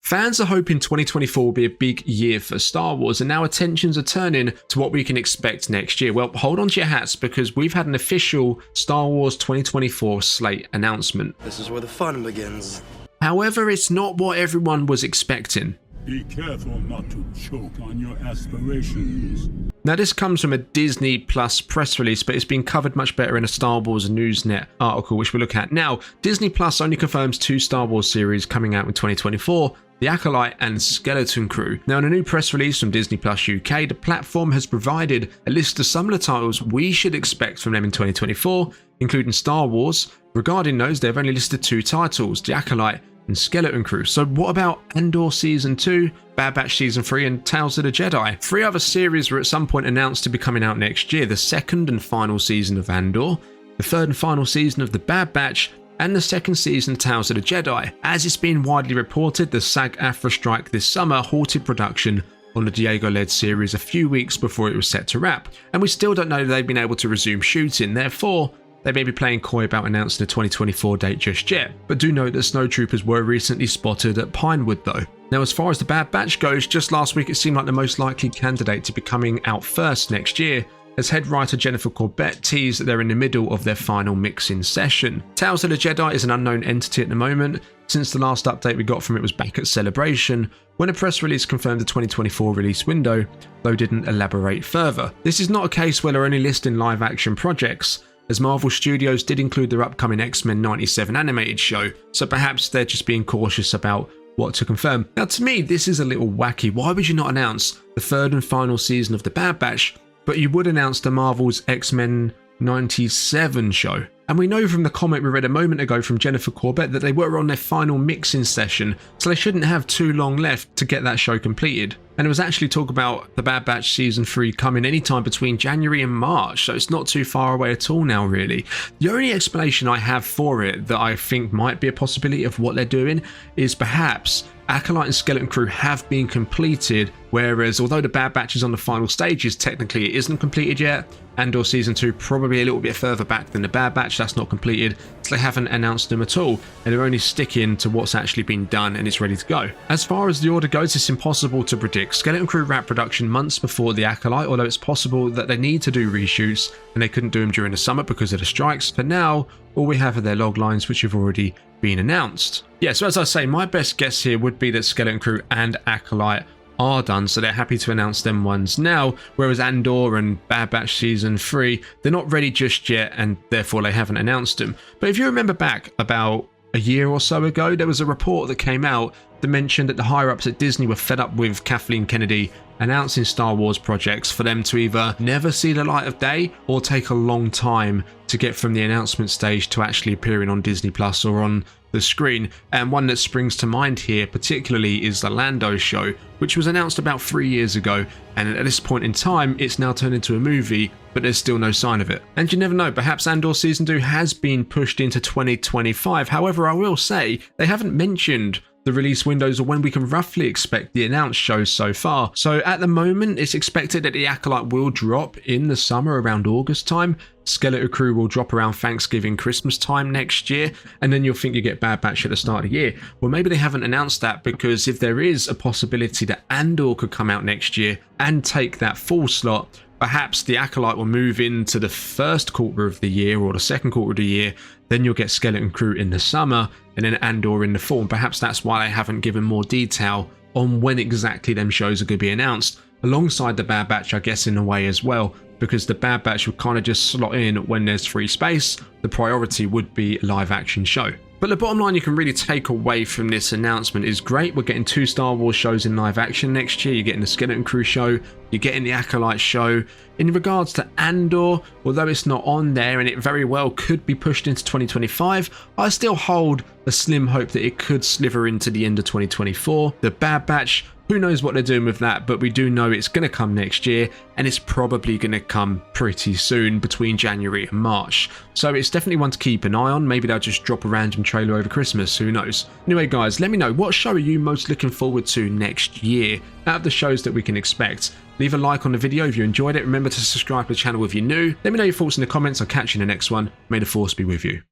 Fans are hoping 2024 will be a big year for Star Wars, and now attentions are turning to what we can expect next year. Well, hold on to your hats because we've had an official Star Wars 2024 slate announcement. This is where the fun begins. However, it's not what everyone was expecting. Be careful not to choke on your aspirations. Now, this comes from a Disney Plus press release, but it's been covered much better in a Star Wars Newsnet article, which we'll look at now. Disney Plus only confirms 2 Star Wars series coming out in 2024. The Acolyte and Skeleton Crew. Now, in a new press release from Disney Plus UK, the platform has provided a list of some of the titles we should expect from them in 2024, including Star Wars. Regarding those, they've only listed 2 titles, The Acolyte and Skeleton Crew. So what about Andor Season 2, Bad Batch Season 3 and Tales of the Jedi? 3 other series were at some point announced to be coming out next year: the 2nd and final season of Andor, the 3rd and final season of the Bad Batch, and the 2nd season of Tales of the Jedi. As it's been widely reported, the SAG-AFTRA strike this summer halted production on the Diego-led series a few weeks before it was set to wrap, and we still don't know if they've been able to resume shooting. Therefore, they may be playing coy about announcing the 2024 date just yet, but do note that snowtroopers were recently spotted at Pinewood though. Now, as far as the Bad Batch goes, just last week it seemed like the most likely candidate to be coming out first next year, as head writer Jennifer Corbett teased that they're in the middle of their final mixing session. Tales of the Jedi is an unknown entity at the moment, since the last update we got from it was back at Celebration, when a press release confirmed the 2024 release window, though didn't elaborate further. This is not a case where they're only listing live action projects, as Marvel Studios did include their upcoming X-Men 97 animated show, so perhaps they're just being cautious about what to confirm. Now, to me, this is a little wacky. Why would you not announce the 3rd and final season of the Bad Batch, but you would announce the Marvel's X-Men 97 show? And we know from the comment we read a moment ago from Jennifer Corbett that they were on their final mixing session, so they shouldn't have too long left to get that show completed. And it was actually talk about the Bad Batch Season 3 coming anytime between January and March, so it's not too far away at all now, really. The only explanation I have for it that I think might be a possibility of what they're doing is perhaps Acolyte and Skeleton Crew have been completed, whereas although the Bad Batch is on the final stages, technically it isn't completed yet. Andor Season 2 probably a little bit further back than the Bad Batch, that's not completed, so they haven't announced them at all, and they're only sticking to what's actually been done and it's ready to go. As far as the order goes, it's impossible to predict. Skeleton Crew wrapped production months before the Acolyte, although it's possible that they need to do reshoots and they couldn't do them during the summer because of the strikes. For now, all we have are their log lines, which have already been announced. Yeah, so as I say, my best guess here would be that Skeleton Crew and Acolyte are done, so they're happy to announce them ones now, whereas Andor and Bad Batch Season 3, they're not ready just yet, and therefore they haven't announced them. But if you remember back about a year or so ago, there was a report that came out that mentioned that the higher-ups at Disney were fed up with Kathleen Kennedy announcing Star Wars projects for them to either never see the light of day or take a long time to get from the announcement stage to actually appearing on Disney Plus or on the screen. And one that springs to mind here particularly is the Lando show, which was announced about 3 years ago, and at this point in time it's now turned into a movie, but there's still no sign of it. And you never know, perhaps Andor Season 2 has been pushed into 2025. However, I will say they haven't mentioned the release windows or when we can roughly expect the announced shows so far. So at the moment, it's expected that the Acolyte will drop in the summer around August time. Skeleton Crew will drop around Thanksgiving, Christmas time next year, and then you'll think you get Bad Batch at the start of the year. Well, maybe they haven't announced that, because if there is a possibility that Andor could come out next year and take that full slot, perhaps the Acolyte will move into the 1st quarter of the year or the 2nd quarter of the year. Then you'll get Skeleton Crew in the summer and then Andor in the fall. And perhaps that's why they haven't given more detail on when exactly them shows are going to be announced, alongside the Bad Batch, I guess, in a way as well, because the Bad Batch would kind of just slot in when there's free space. The priority would be a live action show. But the bottom line you can really take away from this announcement is great. We're getting 2 Star Wars shows in live action next year. You're getting the Skeleton Crew show, you're getting the Acolyte show. In regards to Andor, although it's not on there and it very well could be pushed into 2025, I still hold a slim hope that it could sliver into the end of 2024. The Bad Batch, who knows what they're doing with that, but we do know it's going to come next year, and it's probably going to come pretty soon, between January and March. So it's definitely one to keep an eye on. Maybe they'll just drop a random trailer over Christmas, who knows. Anyway guys, let me know, what show are you most looking forward to next year out of the shows that we can expect? Leave a like on the video if you enjoyed it. Remember to subscribe to the channel if you're new. Let me know your thoughts in the comments. I'll catch you in the next one. May the Force be with you.